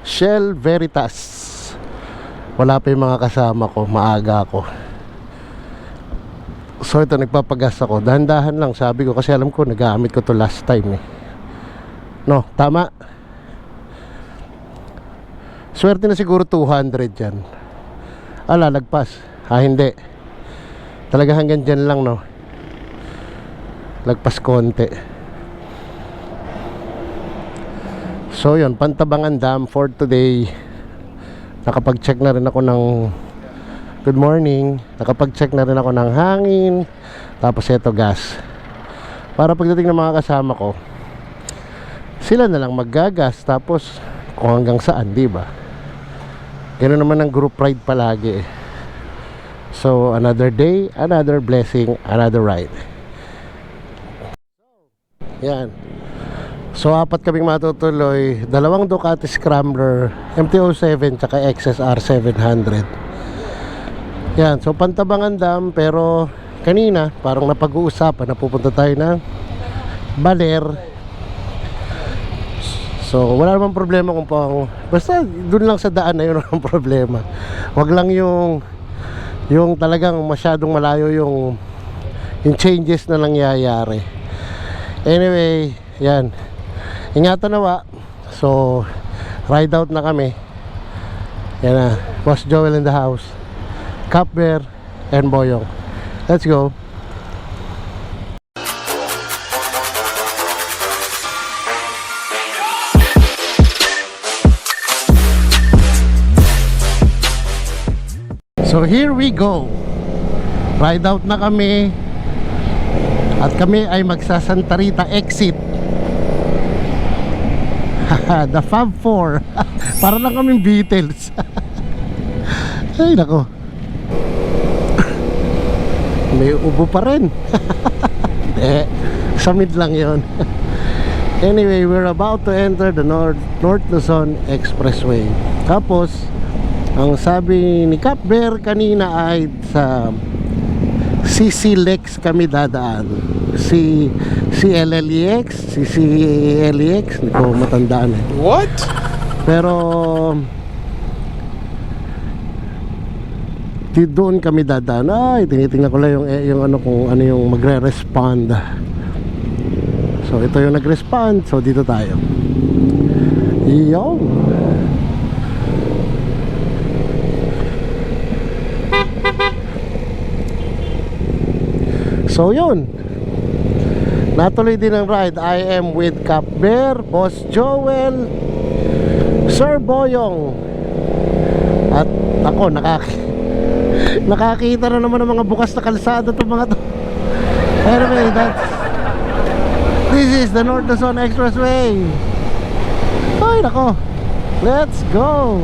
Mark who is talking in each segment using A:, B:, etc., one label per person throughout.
A: Shell Veritas. Wala pa yung mga kasama ko, maaga ako. So ito, nagpapagas ako. Dahan-dahan lang, sabi ko, kasi alam ko nagamit ko to last time eh. No, tama. Swerte na siguro 200 dyan. Lalagpas. Hindi. Talaga hanggang dyan lang, no. Lagpas konti. So yun, Pantabangan Dam for today. Nakapag-check na rin ako ng good morning. Nakapag-check na rin ako ng hangin. Tapos ito, gas. Para pagdating ng mga kasama ko, sila na lang maggagas. Tapos kung hanggang saan, di ba? Ganoon naman ang group ride palagi eh. So another day, another blessing, another ride. Yan. So 4 kaming matutuloy. 2 Ducati Scrambler, MT-07 tsaka XSR 700. Yan. So Pantabangan Dam. Pero kanina parang napag-uusapan na pupunta tayo ng Baler. So wala namang problema kung pang, basta dun lang sa daan na yun ang problema. Wag lang yung talagang masyadong malayo yung changes na nangyayari. Anyway, yan. Ingatan nawa. So ride out na kami. Yan na, Boss Joel in the house, Cap Bear and Boyong. Let's go. So here we go. Ride out na kami. At kami ay magsasanta Rita exit. The Fab 4. Para lang kaming Beatles. Ay nako. May ubo pa rin. Hindi, sa mid lang yon. Anyway, we're about to enter the North Luzon Expressway. Tapos ang sabi ni Cap Bear kanina ay sa CC Lex kami dadaan. Si LLEX, LEX, hindi ko matandaan eh.
B: What?
A: Pero doon kami dadaan. Ay, tinitingnan ko lang yung ano, kung ano yung magre-respond. So ito yung nag-respond. So dito tayo. Yo. So yun, natuloy din ang ride. I am with Cap Bear, Boss Joel, Sir Boyong. At ako, nakakita na naman ng mga bukas na kalsada itong mga to. Anyway, this is the North Luzon Expressway. Ay nako, let's go.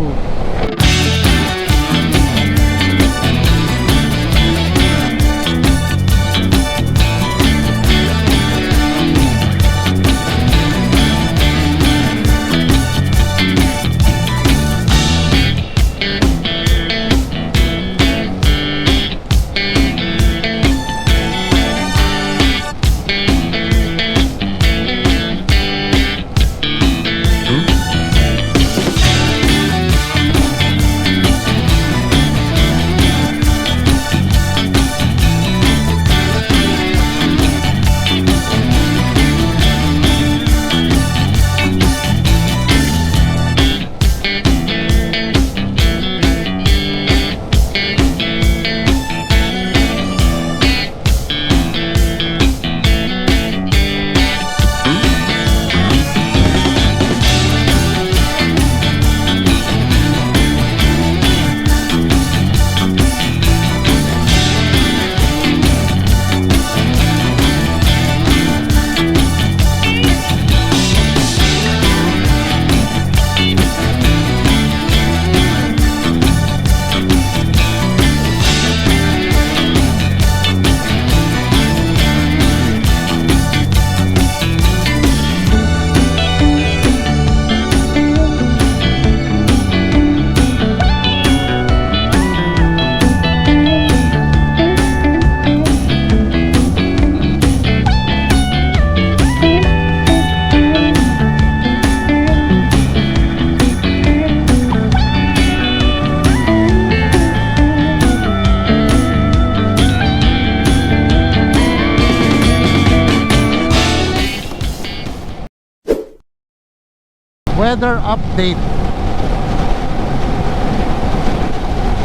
A: weather update.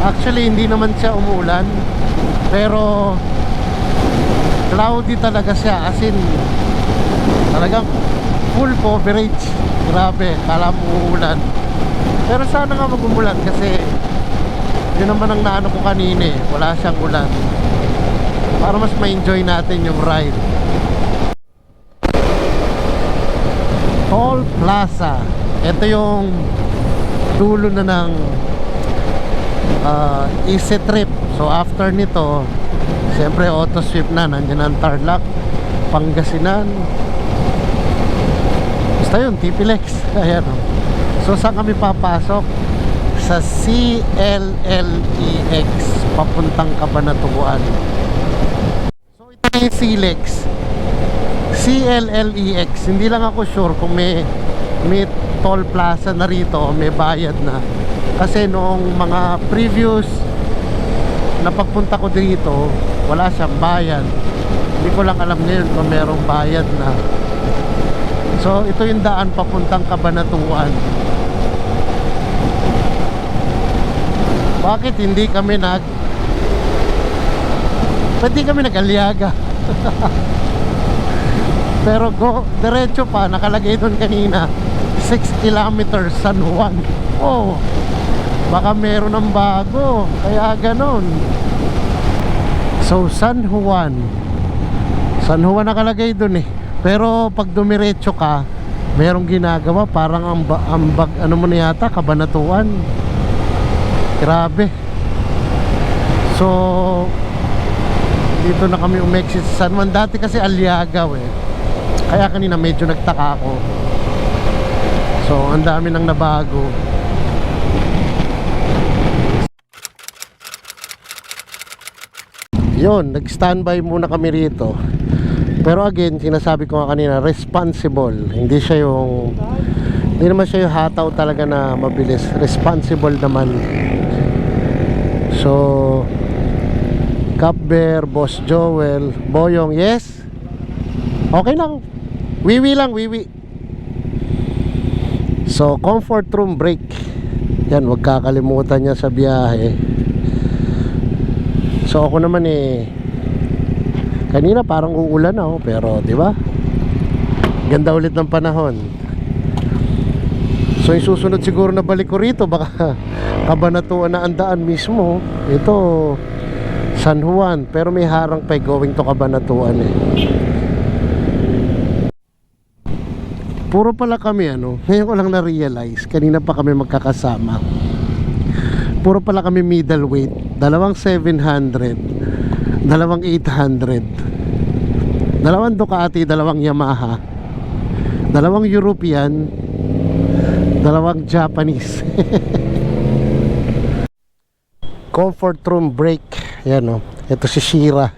A: Actually hindi naman siya umuulan, pero cloudy talaga siya, as in talagang full coverage. Grabe, kala mo uulan, pero sana nga mag-umulan kasi yun naman ang naano ko kanina eh, wala siyang ulan para mas ma-enjoy natin yung ride. Toll Plaza, ito yung dulo na ng Easy Trip. So after nito, siyempre auto sweep na, nandiyan ang Tarlac, Pangasinan, basta yun, TPLEX. Ayan o. So saan kami papasok? Sa CLLEX papuntang Cabanatuan. So ito yung CLEX, CLLEX. Hindi lang ako sure kung may toll plaza na rito, may bayad na. Kasi noong mga previous na pagpunta ko dito, wala siyang bayad. Hindi ko lang alam ngayon kung merong bayad na. So ito yung daan papuntang Cabanatuan. Bakit hindi kami pwede kami nag-Aliaga. Pero diretso pa, nakalagay doon kanina 6 kilometers San Juan. Oh, baka meron ng bago, kaya ganon. So San Juan nakalagay doon eh. Pero pag dumiretso ka, merong ginagawa, parang ambag ano mo na yata, Cabanatuan. Grabe. So dito na kami umexit sa San Juan. Dati kasi Aliaga eh, kaya kanina medyo nagtaka ako. So ang dami nang nabago. Yun, nag-standby muna kami rito. Pero again, sinasabi ko nga kanina, responsible. Hindi naman siya yung hataw talaga na mabilis. Responsible naman. So Cap Bear, Boss Joel, Boyong, yes? Okay lang. Wiwi lang, wiwi. So comfort room break. Yan, huwag kakalimutan niya sa biyahe. So ako naman kanina parang uulan na pero di ba? Ganda ulit ng panahon. So yung susunod siguro na balik ko rito, baka Cabanatuan na ang daan mismo. Ito San Juan, pero may harang pa going to Cabanatuan eh. Puro pala kami ngayon ko lang na-realize, kanina pa kami magkakasama. Puro pala kami middleweight. Dalawang 700, dalawang 800, dalawang Ducati, dalawang Yamaha, dalawang European, dalawang Japanese. Comfort room break. Yan ito si Shira.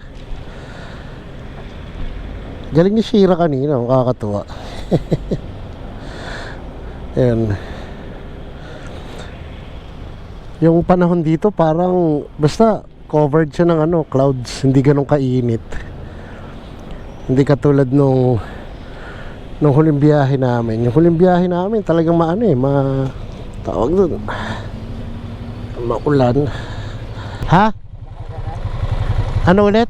A: Galing ni Shira kanina, kakatuwa. Yan. Yung panahon dito parang basta covered siya ng clouds, hindi ganun kainit. Hindi katulad nung huling biyahe namin. Yung huling biyahe namin talagang tawag doon, maulan. Ha? Ano ulit?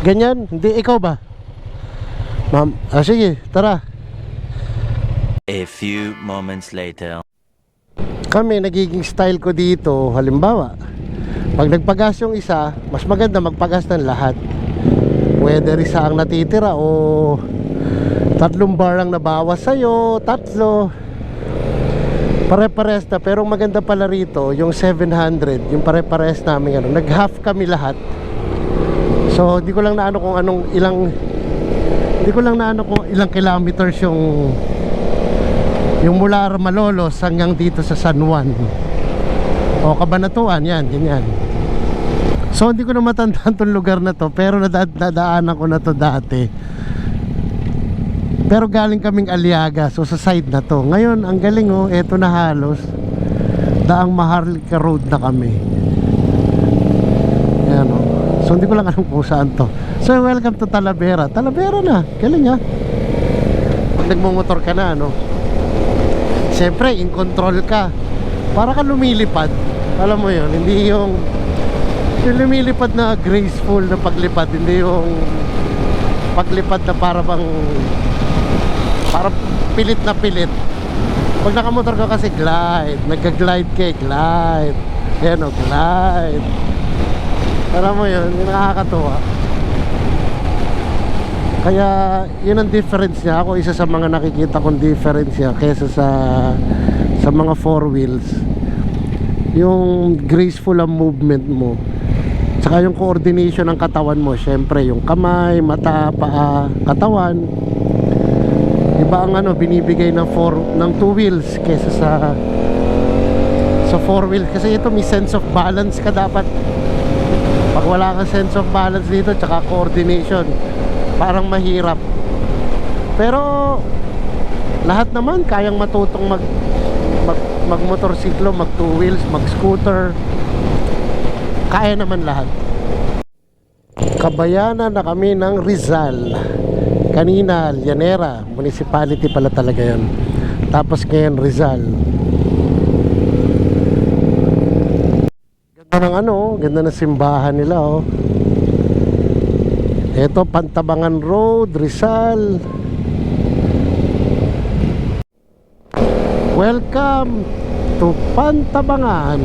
A: Ganyan? Hindi, ikaw ba? Ma'am, sige, tara.
B: A few moments later.
A: Kami, nagiging style ko dito, halimbawa, pag nagpagas yung isa, mas maganda magpagas ng lahat. Whether isa ang natitira o 3 bar ang nabawas sa'yo, 3. Pare-pares na, pero maganda pala rito yung 700, yung pare-pares namin nag-half kami lahat. So di ko lang naano kung ilang kilometers yung mula Malolos hanggang dito sa San Juan o Cabanatuan, yan, ganyan. So hindi ko na matandaan tong lugar na to, pero nadaanan ko na to dati. Pero galing kaming Aliaga, so sa side na to. Ngayon, ang galing eto na halos Daang Maharlika Road na kami. Ayan So hindi ko lang alam kung saan to. So welcome to Talavera. Talavera na, galing ha. Pag nagmumotor ka na Siyempre, in control ka. Para ka lumilipad. Alam mo yun, hindi yung lumilipad na graceful na paglipad, hindi yung paglipad na para pilit na pilit. Pag nakamotor ka kasi glide, nagka-glide ka, glide. Yan o, glide. Alam mo yun, yung nakakatuwa. Kaya yun ang difference niya. Ako isa sa mga nakikita kong difference niya kesa sa mga four wheels. Yung graceful ang movement mo, saka yung coordination ng katawan mo. Syempre yung kamay, mata, paa, katawan. Iba ang binibigay ng two wheels kesa sa four wheels. Kasi ito may sense of balance ka dapat. Pag wala kang sense of balance dito, tsaka coordination, parang mahirap. Pero lahat naman kayang matutong magmotorsiklo, mag two wheels, mag scooter. Kaya naman lahat. Kabayanan na kami ng Rizal. Kanina Llanera Municipality pala talaga yun. Tapos ngayon Rizal. Ganda ng ganda ng simbahan nila oh. Ito Pantabangan Road, Rizal. Welcome to Pantabangan.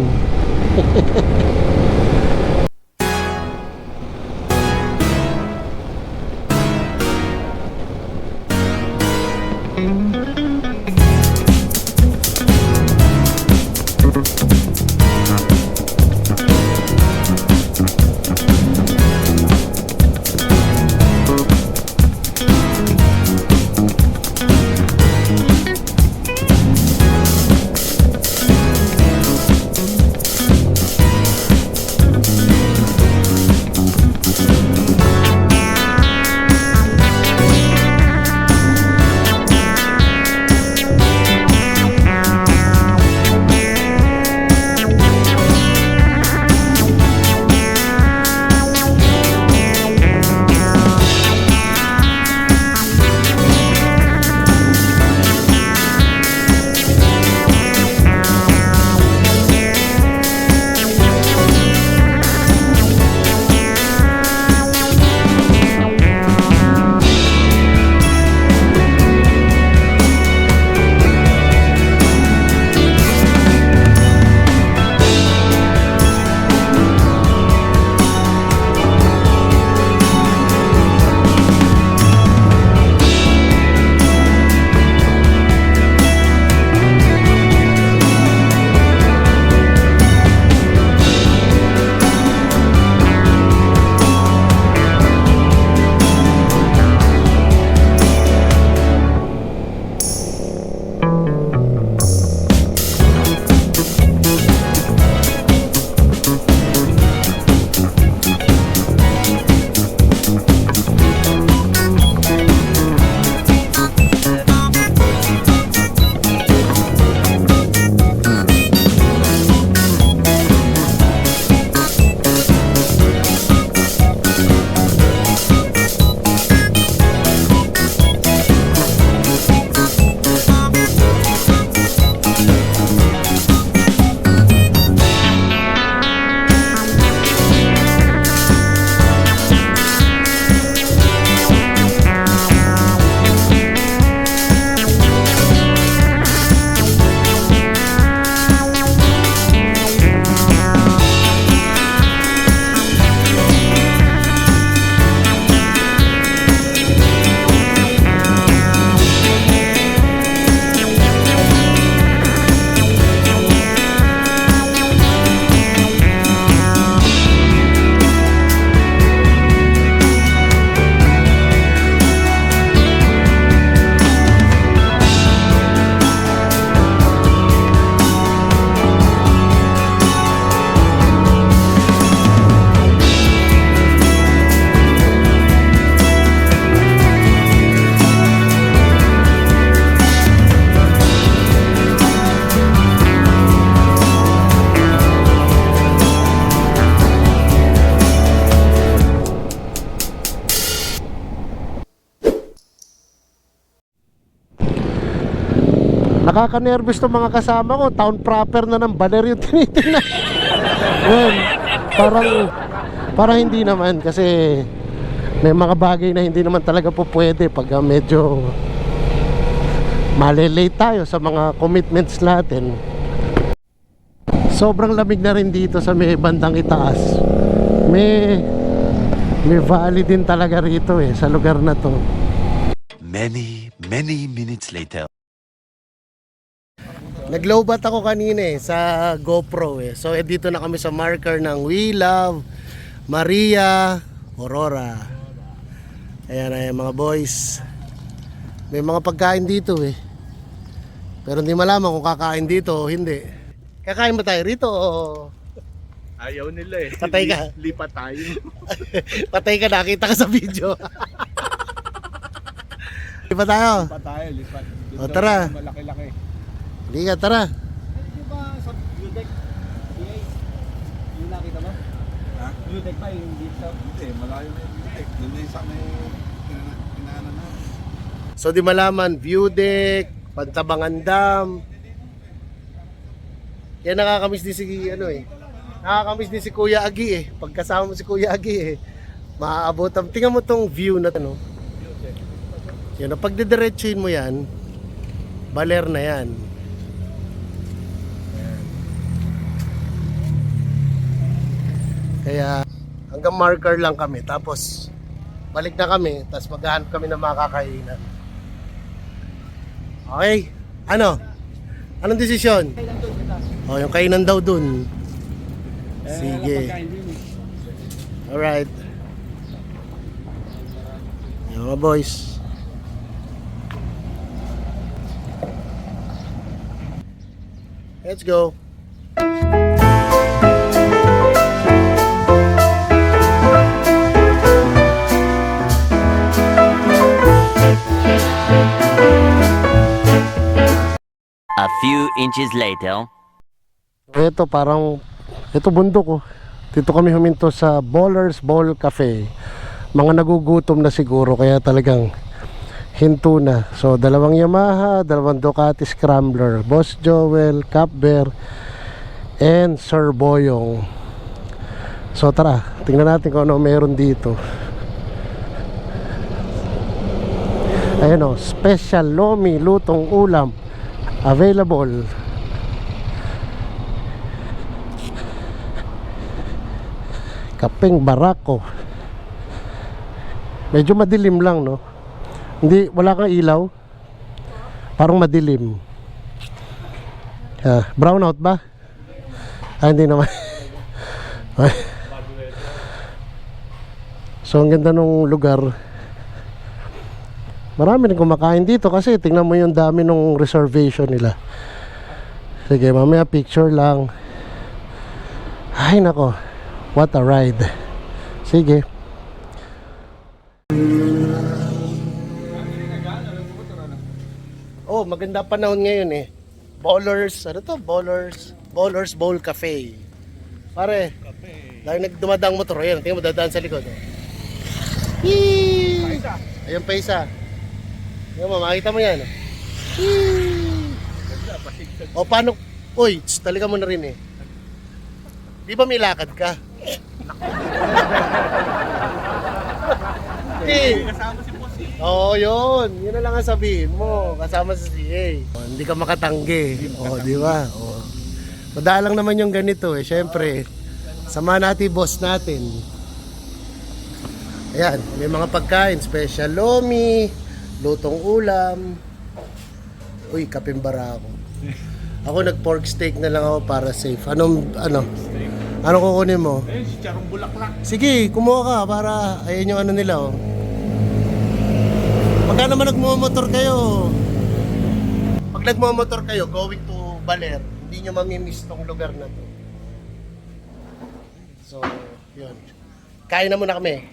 A: Nakaka-nervous tong mga kasama ko. Town proper na ng Baler yung tinitingnan. Well, parang hindi naman kasi may mga bagay na hindi naman talaga po pwede pag medyo malilate tayo sa mga commitments natin. Sobrang lamig na rin dito sa may bandang itaas. May valley din talaga rito sa lugar na to.
B: Many minutes later.
A: Nag-lowbat ako kanina sa GoPro So dito na kami sa marker ng We Love Maria Aurora. Ayan mga boys. May mga pagkain dito pero hindi malaman kung kakain dito o hindi. Kakain ba tayo rito o
C: Ayaw nila
A: patay ka?
C: Lipat tayo.
A: Patay ka, nakita ka sa video. Lipat tayo.
C: Lipat tayo, lipat.
A: O, tara.
C: Malaki-laki.
A: Hindi ka, tara.
C: Di ba sa view deck? Yung nakita mo? Ha? View deck pa yung dito. Hindi, malayo na yung view deck. Doon na yung sa may pinaanan na.
A: So di malaman, view deck, Pantabangan Dam. Yan nakakamiss din si nakakamiss din si Kuya Agi Pagkasama mo si Kuya Agi maaabot. Tingnan mo tong view na yan, pag didiretsuhin mo yan, Baler na yan. Kaya hanggang marker lang kami, tapos balik na kami, tapos maghahanap kami ng mga kakainan. Okay? Anong desisyon? Yung kainan daw dun. Sige. Alright. Yung mga boys. Let's go.
B: A few inches later.
A: Ito bundok Dito kami huminto sa Bowler's Bowl Cafe. Mga nagugutom na siguro kaya talagang hinto na. So dalawang Yamaha, dalawang Ducati Scrambler, Boss Joel, Cap Bear, and Sir Boyong. So tara, tingnan natin kung ano meron dito. Ayan special lomi, lutong ulam available. Kapeng barako. Medyo madilim lang wala kang ilaw. Parang madilim. Brown out ba? Hindi naman. So ang ganda ng lugar. Marami rin kumakain dito kasi tingnan mo yung dami ng reservation nila. Sige, mamaya picture lang. Ay nako, what a ride. Sige. Oh, maganda panahon ngayon Bowlers Bowlers Bowl Cafe. Pare, dahil nagdumadang motor, ayan, tingnan mo dadaan sa likod. Ayun pa isa. Yan mo, makita mo yan. O paano? Uy, talaga mo na rin Di ba may lakad ka?
C: Kasama si Boss
A: Oo, yun. Yun na lang ang sabihin mo. Kasama sa CA. Hindi ka makatanggi. Di ba? Madalang naman yung ganito Siyempre, sama natin boss natin. Ayan, may mga pagkain. Special lomi, lutong ulam. Uy, kapimbara ako. Ako nag-pork steak na lang ako para safe. Anong kukunin mo?
C: Si Charong Bulaklak.
A: Sige, kumuha ka para ayun yung nila Pagka naman nagmumotor kayo, pag nagmumotor kayo going to Baler, hindi nyo mamimiss tong lugar na to. So, yun. Kain na muna kami.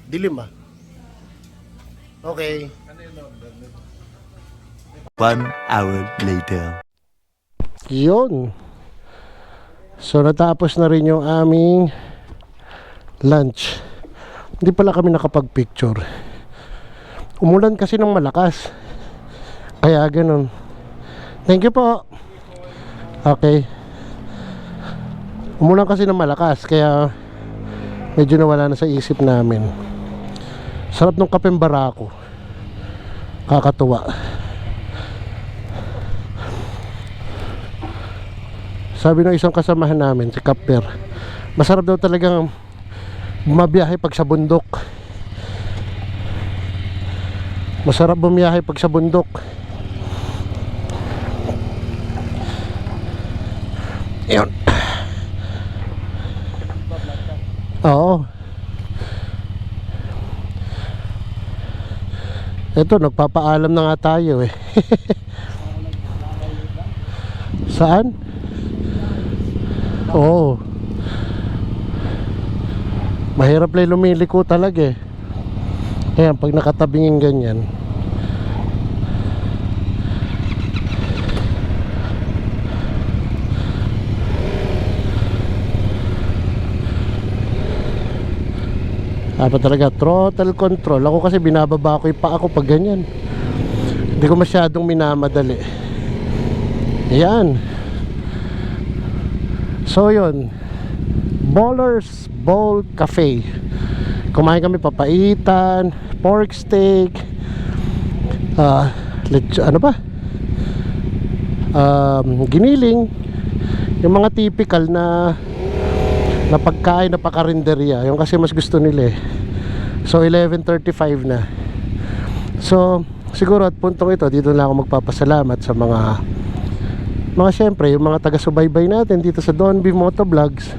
A: Dilim Okay.
B: 1 hour later.
A: Yun. So natapos na rin yung aming lunch. Hindi pala kami nakapag-picture. Umulan kasi ng malakas. Kaya ganun. Thank you po. Okay. Umulan kasi ng malakas, kaya medyo nawala na sa isip namin. Sarap ng kapeng barako. Kakatuwa. Sabi ng isang kasamahan namin, si Kapper, masarap daw talagang bumabiyahe pag sa bundok. Masarap bumiyahe pag sa bundok. Ayun. Oo. Ito, nagpapaalam na nga tayo eh. Saan? Oo. Mahirap lang lumiliko talaga eh. Ayan, pag nakatabingin ganyan. Dapat talaga throttle control. Ako kasi binababa ko yung paa ko pag ganyan. Hindi ko masyadong minamadali. Ayan. So yun, Ballers Bowl Cafe. Kumain kami papaitan, pork steak, ano ba? Giniling. Yung mga typical na pagkain na pakarinderya. Yung kasi mas gusto nila eh. So 11:35 na. So siguro at puntong ito, dito na ako magpapasalamat sa mga syempre, yung mga taga-subaybay natin dito sa Don V Motovlogs.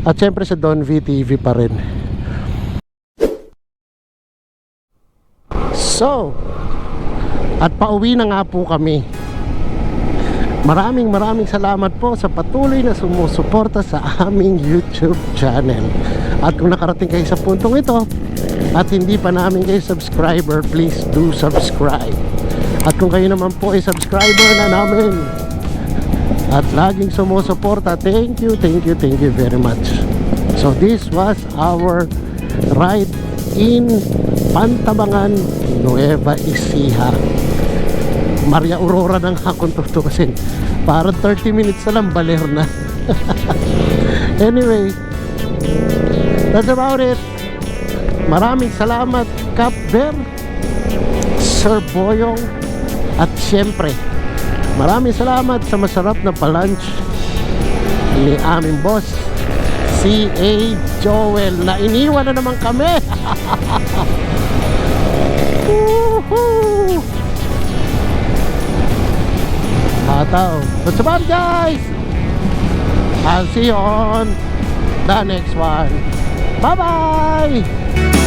A: At syempre sa Don V TV pa rin. So, at pauwi na nga po kami. Maraming salamat po sa patuloy na sumusuporta sa aming YouTube channel. At kung nakarating kayo sa puntong ito at hindi pa namin kayo subscriber, please do subscribe. At kung kayo naman po ay subscriber na namin at laging sumusuporta, thank you very much. So this was our ride in Pantabangan, Nueva Ecija. Maria Aurora na nga kung tutusin. Parang 30 minutes na lang, baler na. Anyway, that's about it. Maraming salamat, Kapber, Sir Boyong, at syempre maraming salamat sa masarap na palunch ni aming boss, si A. Joel, na iniwan na naman kami. Woohoo! Tataw. That's about it, guys. I'll see you on the next one. Bye-bye!